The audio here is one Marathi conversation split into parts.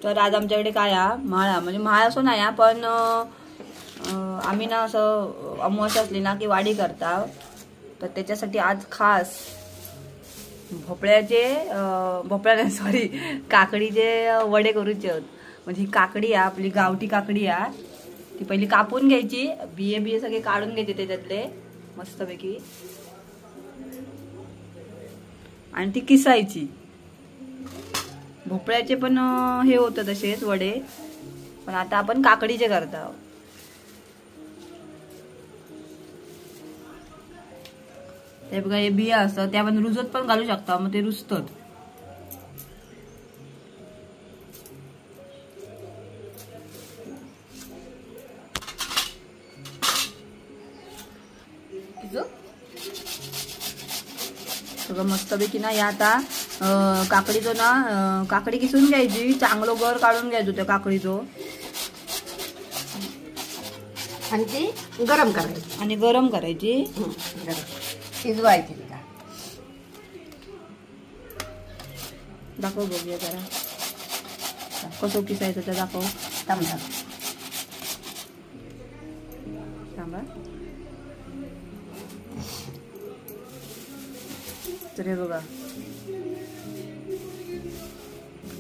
तर आज आमच्याकडे काय हा म्हाळा म्हणजे म्हाळ असं नाही पण आम्ही ना असं अमावस्या असली ना की वाडी करता, तर त्याच्यासाठी आज खास भोपळ्याचे सॉरी काकडीचे वडे करूचे आहेत. म्हणजे ही काकडी आहे आपली गावठी काकडी आहे, ती पहिली कापून घ्यायची, बिये सगळे काढून घ्यायचे त्याच्यातले मस्तपैकी, आणि ती किसायची. भोपळ्याचे पण हे होतं तसेच वडे, पण आता आपण काकडीचे करता. ते बघा हे बिया असतात ते आपण रुजत पण घालू शकता, मग ते रुजतात. सगळं मस्तपैकी ना या आता काकडीचं ना काकडी किसून घ्यायची, चांगलं गर काढून घ्यायचं त्या काकडीचं, आणि ती गरम करायची आणि गरम करायची, शिजवायची. दाखव बघूया जरा कसं किसायचं ते दाखव. थांबा तर हे बघा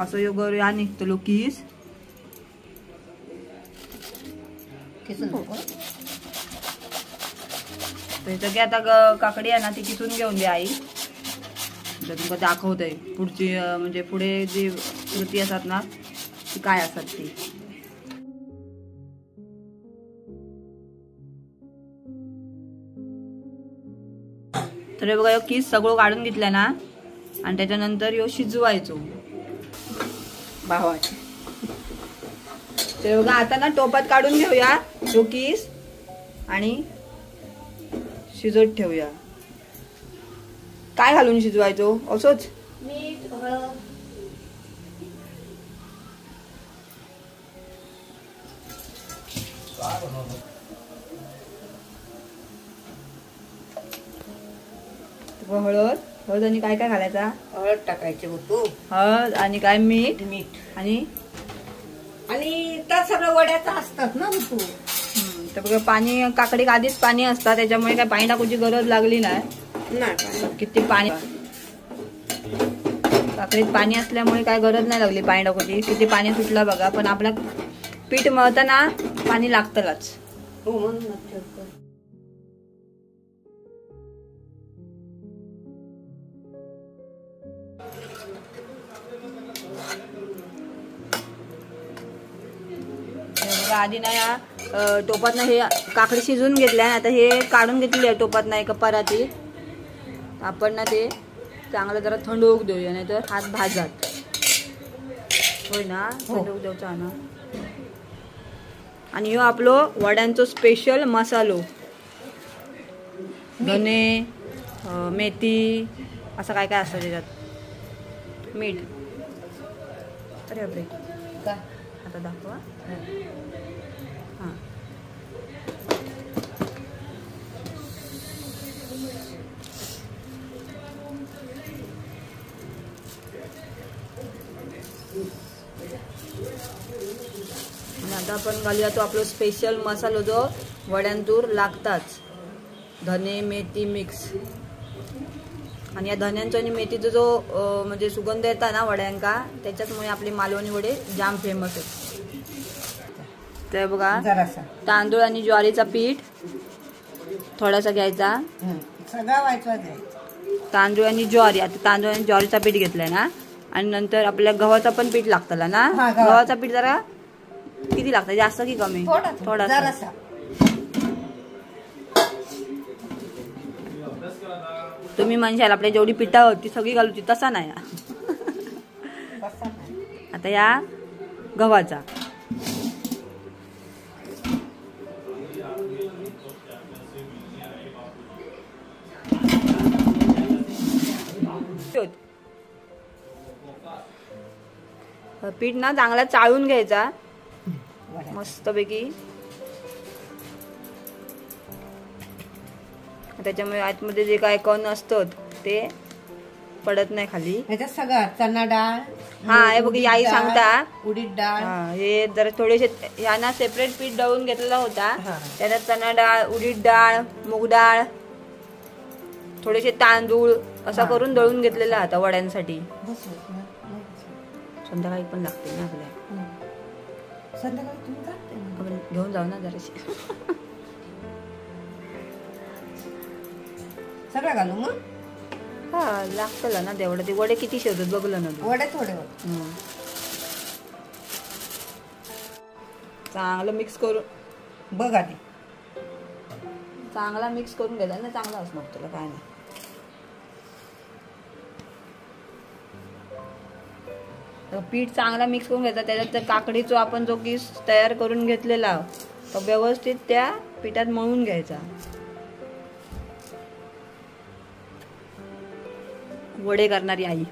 असं योगर या निघतो किस किसून तर की आता काकडी आहे ना ती किसून घेऊन द्या आई. तुमका दाखवतंय पुढची म्हणजे पुढे जी कृती असतात ना ती काय असतात ती. तर हे बघा किस सगळं काढून घेतलं ना, आणि त्याच्यानंतर यो शिजवायचो भावाचे. तर बघा आता ना टोपात काढून घेऊया यो किस आणि शिजत ठेवूया. काय घालून शिजवायचो? असंच मीठ, हळद, हळद आणि काय काय घालायचा? हळद टाकायची होतो, हळद आणि काय मीठ आणि त्या सगळं वड्याचं असतात ना होतो. तर बघा पाणी काकडीत आधीच पाणी असतं, त्याच्यामुळे काय पाणी टाकूची गरज लागली नाही. किती पाणी काकडीत पाणी असल्यामुळे काय गरज नाही लागली पाणी टाकूची. किती पाणी सुटलं बघा. पण आपलं पीठ मळताना पाणी लागतलच. आधी ना या टोपात ना हे काकडी शिजून घेतल्या, आता हे काढून घेतली आहे टोपात ना एका परातीत. आपण ना ते चांगलं जरा थंड होऊ देऊया, नाही तर हात भाजत होय ना. थंड होऊ द्यायचा ना. आणि ह्यो आपलो वड्यांचो स्पेशल मसालो, धने मेथी असं काय काय असतं त्याच्यात, मीठ. अरे बापरे काय आता दाखवा. हां आणि आता आपण घालूया तो आपला स्पेशल मसालो जो वड्यांतूर लागताच, धने मेथी मिक्स. आणि या धन्यांचा आणि मेथीचा जो म्हणजे सुगंध येतात ना वड्यांका, त्याच्यामुळे आपली मालवणी वडे जाम फेमस आहेत. तर बघा तांदूळ आणि ज्वारीचा पीठ थोडासा घ्यायचा, तांदूळ आणि ज्वारी. आता तांदूळ आणि ज्वारीचा पीठ घेतलाय ना, आणि नंतर आपल्या गव्हाचा पण पीठ लागतला ना. गव्हाचा पीठ जरा किती लागतं, जास्त की कमी? थोडासा. तुम्ही म्हणशाल आपल्या जेवढी पिठा होती सगळी घालूची, तसा नाही. आता या गव्हाचा पीठ ना चांगला चाळून घ्यायचा मस्तपैकी. त्याच्यामुळे आतमध्ये जे काय कण असतात ते पडत नाही खाली. ह्याच्यात सगळं चना डाळ, हा हे बघ आई सांगता उडीद डाळ, हे जरा थोडेसे ह्यांना सेपरेट पीठ दळून घेतलेला होता. त्याच्यात चना डाळ, उडीद डाळ, मूग डाळ, थोडेसे तांदूळ असा करून दळून घेतलेला होता वड्यांसाठी. संध्याकाळी पण लागते ना आपल्याला. संध्याकाळी तुम्ही जाते आपण घेऊन जाऊ ना जराशी. सगळं घालू मग. हा लागतं ना तेवढं. ते वडे किती शेवतात बघलं ना. वडे थोडे चांगलं मिक्स करून बघ आधी. चांगला मिक्स करून घ्यायचा ना. चांगला असणार तुला काय नाही. पीठ चांगला मिक्स करून घ्यायचा. त्याच्यात त्या काकडीचा आपण जो किस तयार करून घेतलेला तो व्यवस्थित त्या पिठात मळून घ्यायचा. वडे करणारी आई.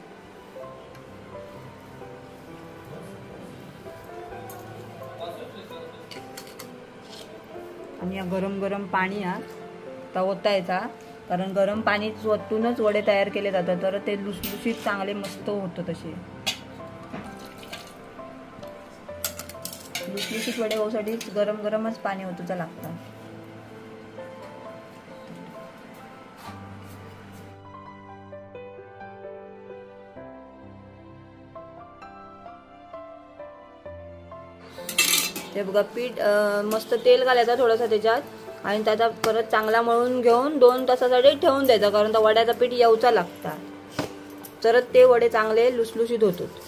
आणि या गरम गरम पाणी हा ओतायचा. कारण गरम पाणी ओतूनच वडे तयार केले जातात. तर ते लुसलुशीत चांगले मस्त होतं. तसे लुसलुशीत वडे होण्यासाठी गरम गरमच पाणी ओतूचं लागतं. ते बघा पीठ मस्त तेल घालायचं थोडंसं त्याच्यात. आणि त्याचा परत चांगला मळून घेऊन 2 तासासाठी ठेवून द्यायचा. कारण त्या वड्याचा पीठ येऊचा लागता. तरच ते वडे चांगले लुसलुशीत होतात.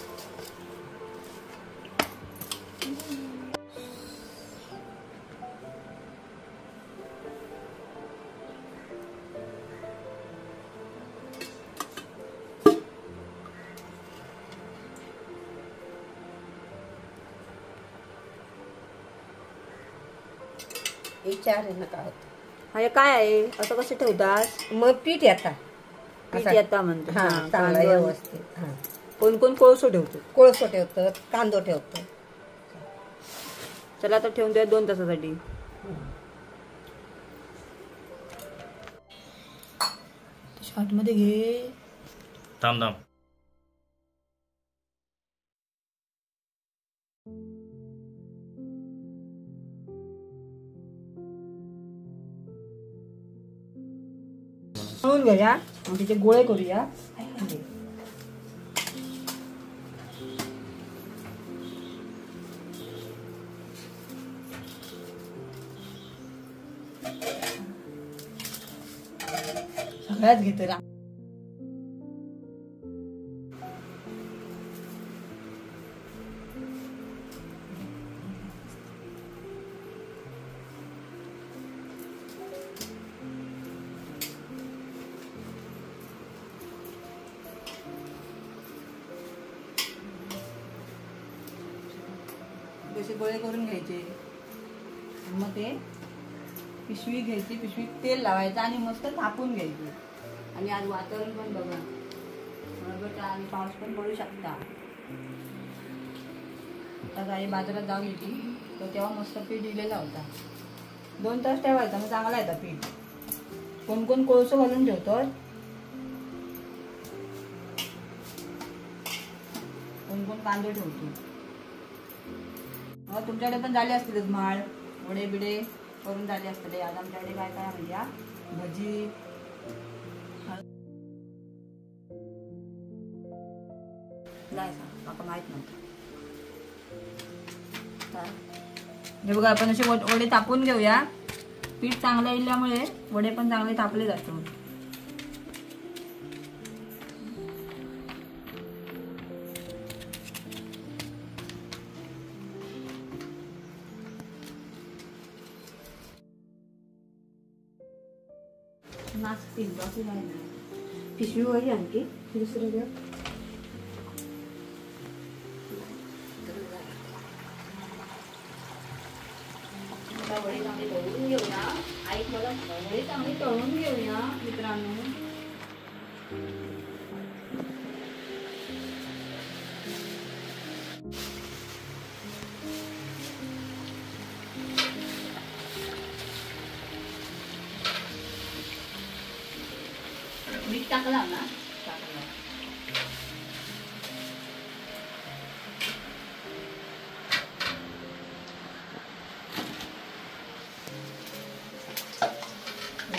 काय काय आहे असं कसं ठेवतात. मग पीठ येतात. पीठ येता म्हणतो. चांगला व्यवस्थित. कोण कोण कोळसो ठेवतो. कोळसो ठेवतात, कांदो ठेवतो. चला आता ठेवून द्या 2 तासासाठी. शॉर्ट मध्ये घे. थांब थांब. मळून घेऊया. तिचे गोळे करूया. सगळ्यात घेतो. कसे गोळे करून घ्यायचे. मग ते पिशवी घ्यायची. पिशवीत तेल लावायचं आणि मस्त थापून घ्यायचे. आणि आज वातावरण पण बघा आणि पाऊस पण पडू शकता. आता काही बाजारात जाऊन येते तर तेव्हा मस्त पीठ दिलेला होता. 2 तास ठेवायचा. मग चांगला येतं पीठ. कोण कोण कोळसो घालून ठेवतो. कोण कोण कांदे ठेवतो. तुमच्याकडे पण झाले असतील माळ वडे बिडे करून झाले असतील. आज आमच्याकडे काय काय म्हणजे भजी. माका माहित नव्हतं. हे बघा आपण असे वडे तापून घेऊया. पीठ चांगलं इल्यामुळे वडे पण चांगले तापले जातात. नाचतील बाकी काय नाही. पिशवी वही आणखी दुसरं घ्या. वडे चांगले तळून घेऊया. आई मला वडे चांगले तळून घेऊया मित्रांनो. मीठ टाकला ना. टाकला.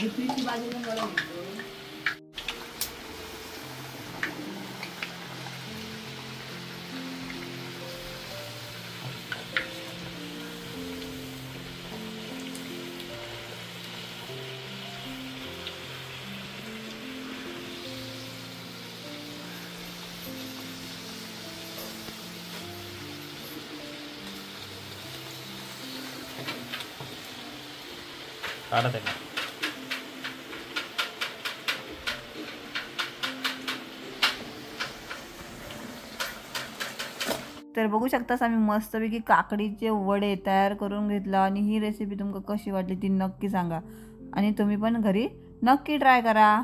पीठ बाजूला मळून घेतो. काढत आहे. तर बघू शकतास आम्ही मस्तपैकी काकडीचे वडे तयार करून घेतला आणि ही रेसिपी तुमका कशी वाटली ती नक्की सांगा आणि तुम्ही पण घरी नक्की ट्राय करा.